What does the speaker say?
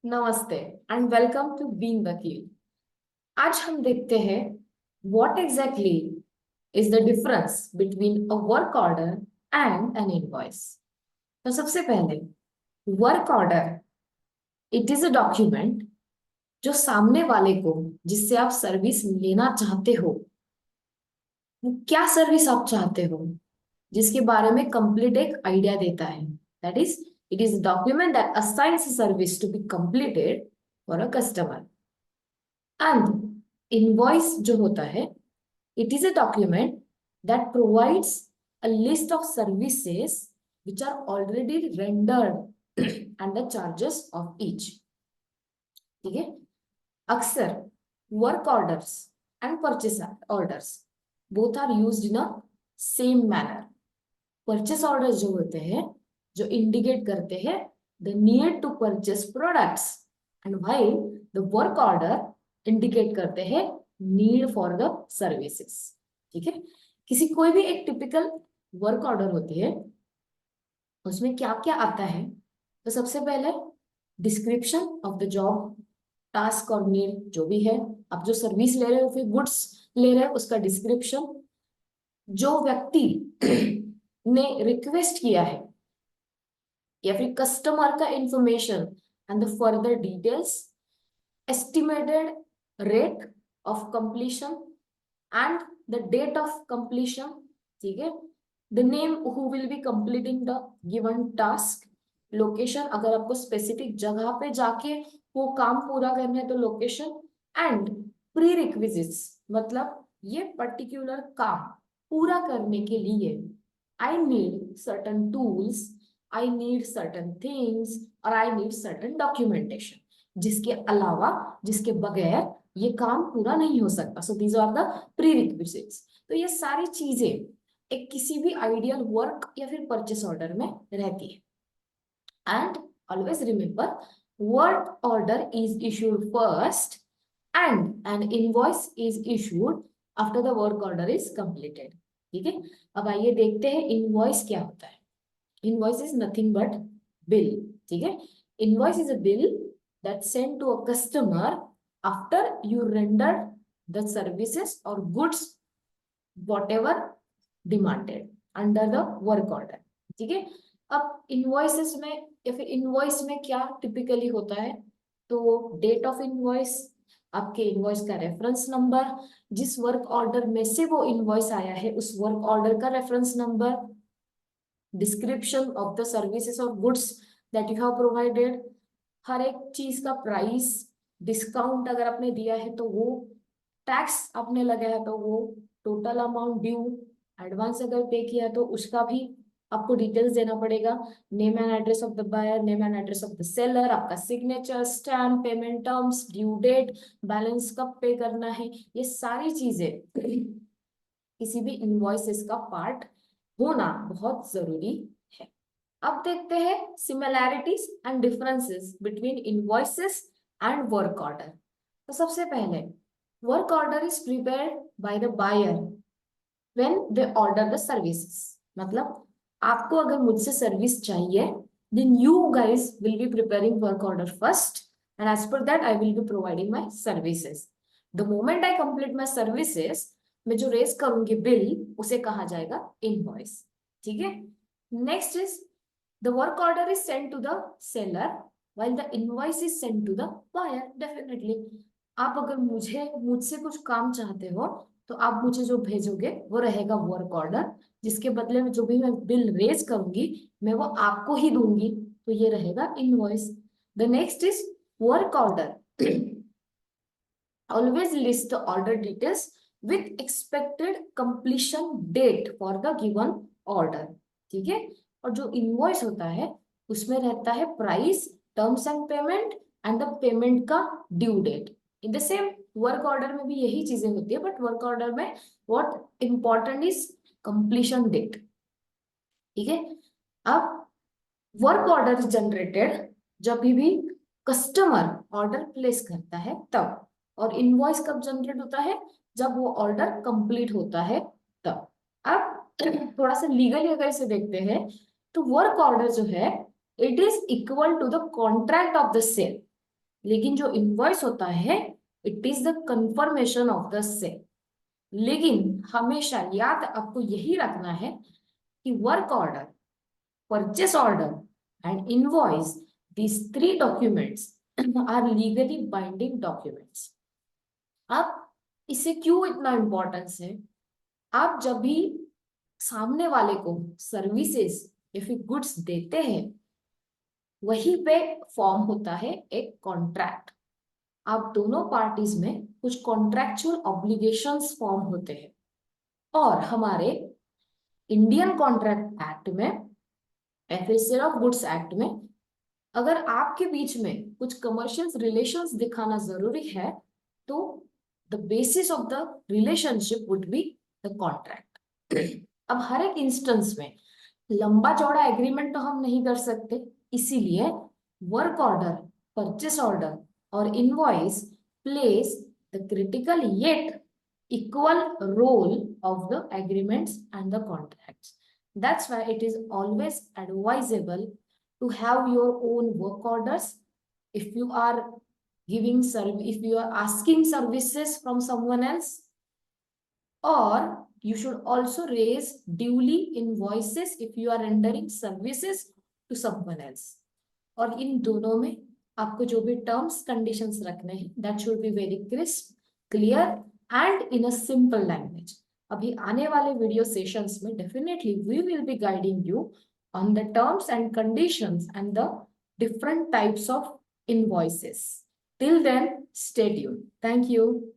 नमस्ते and welcome to being वकील। आज हम देखते हैं what exactly is the difference between a work order and N invoice. तो सबसे पहले work order it is a document जो सामने वाले को जिससे आप सर्विस लेना चाहते हो, वो क्या सर्विस आप चाहते हो जिसके बारे में कंप्लीट एक आइडिया देता है। That is it is document that assigns service to be completed for a customer. And invoice जो होता है, it is a document that provides a list of services which are already rendered and the charges of each. ठीक है। अक्सर work orders and purchase orders both are used in a same manner. Purchase orders जो होते हैं, जो indicate करते हैं the need to purchase products, and while the work order indicate करते हैं नीड फॉर द सर्विसेज। ठीक है। किसी कोई भी एक टिपिकल वर्क ऑर्डर होती है, उसमें क्या क्या आता है? तो सबसे पहले description of the job, task और नीड जो भी है, आप जो सर्विस ले रहे हो फिर गुड्स ले रहे हो उसका डिस्क्रिप्शन, जो व्यक्ति ने रिक्वेस्ट किया है या फिर कस्टमर का information and the further details, estimated rate of completion and the date of completion. ठीक है। The name who will be completing the given task, location अगर आपको स्पेसिफिक जगह पे जाके वो काम पूरा करना है तो लोकेशन, एंड प्री रिक्विजिट्स मतलब ये पर्टिकुलर काम पूरा करने के लिए I need certain tools, I need certain things और आई नीड सर्टन डॉक्यूमेंटेशन, जिसके अलावा जिसके बगैर ये काम पूरा नहीं हो सकता। So these are the prerequisites. तो ये सारी चीजें एक किसी भी आइडियल वर्क या फिर परचेस ऑर्डर में रहती है। And always remember, work order is issued first and N invoice is issued after the work order is completed. ठीक है। अब आइए देखते हैं इनवॉइस क्या होता है। Invoice is nothing but bill. ठीक है। Invoice is a bill that sent to a customer after you rendered the services or goods whatever demanded under the work order। ठीक है। अब इनवॉइसेस में या फिर इनवॉइस में क्या टिपिकली होता है, तो डेट ऑफ इनवॉइस, आपके इनवॉइस का रेफरेंस नंबर, जिस वर्क ऑर्डर में से वो इनवॉइस आया है उस वर्क ऑर्डर का reference number, description of the services और goods that you have provided, हर एक चीज का प्राइस, डिस्काउंट अगर आपने दिया है तो वो, टैक्स आपने लगाया है तो वो, टोटल अमाउंट ड्यू, एडवांस अगर पे किया तो उसका भी आपको डिटेल्स देना पड़ेगा, name and address of the buyer, name and address of the seller, आपका signature, stamp, payment terms, due date, balance कब पे करना है, ये सारी चीजें किसी भी इनवॉइसेस का पार्ट होना बहुत जरूरी है। अब देखते हैं similarities and differences between invoices and work order. तो सबसे पहले work order is prepared by the buyer when they order the services. मतलब आपको अगर मुझसे सर्विस चाहिए, then you guys will be preparing work order first and as per that I will be providing my services. The moment I complete my services, मैं जो raise करूंगी bill उसे कहा जाएगा इनवॉइस। ठीक है। Next is the work order is sent to the seller while the invoice is sent to the buyer। definitely आप अगर मुझसे कुछ काम चाहते हो तो आप मुझे जो भेजोगे वो रहेगा वर्क ऑर्डर, जिसके बदले में जो भी मैं बिल रेज करूंगी मैं वो आपको ही दूंगी, तो ये रहेगा invoice. The next is work order always list the order details with expected completion date for the given order। ठीक है। और जो इनवॉइस होता है उसमें रहता है price, terms and payment and the payment का due date. In the same work order में भी यही चीजें होती है, बट वर्क ऑर्डर में what important is completion date. ठीक है। अब वर्क ऑर्डर जनरेटेड जब भी कस्टमर ऑर्डर प्लेस करता है तब, और इनवॉइस कब जनरेट होता है, जब वो ऑर्डर कंप्लीट होता है तब। अब थोड़ा सा लीगली अगर इसे देखते हैं तो वर्क ऑर्डर जो है it is equal to the contract of the sale. लेकिन जो इनवॉइस होता है it is the confirmation of the sale. लेकिन हमेशा याद आपको यही रखना है कि work order, purchase order and invoice, these three documents are legally binding documents। अब इसे क्यों इतना इम्पोर्टेंस है? आप जब भी सामने वाले को सर्विसेज या फिर गुड्स देते हैं, वहीं पे फॉर्म होता है एक कॉन्ट्रैक्ट। आप दोनों पार्टीज में कुछ कॉन्ट्रैक्चुअल ऑब्लिगेशंस फॉर्म होते हैं, और हमारे इंडियन कॉन्ट्रैक्ट एक्ट में या फिर सेल ऑफ गुड्स एक्ट में अगर आपके बीच में कुछ कमर्शियल रिलेशंस दिखाना जरूरी है, तो the basis of the relationship would be the contract. अब हर एक इंस्टेंस में लंबा चौड़ा एग्रीमेंट तो हम नहीं कर सकते, इसीलिए वर्क ऑर्डर, परचेस ऑर्डर और invoice place the critical yet equal role of the agreements and the contracts. That's why it is always advisable to have your own work orders. If you are if you are asking services from someone else, or you should also raise duly invoices if you are rendering services to someone else। और इन दोनों में आपको जो भी terms conditions रखने हैं that should be very crisp, clear and in a simple language. अभी आने वाले वीडियो सेशंस में definitely we will be guiding you on the terms and conditions and the different types of invoices. Till then, stay tuned. Thank you.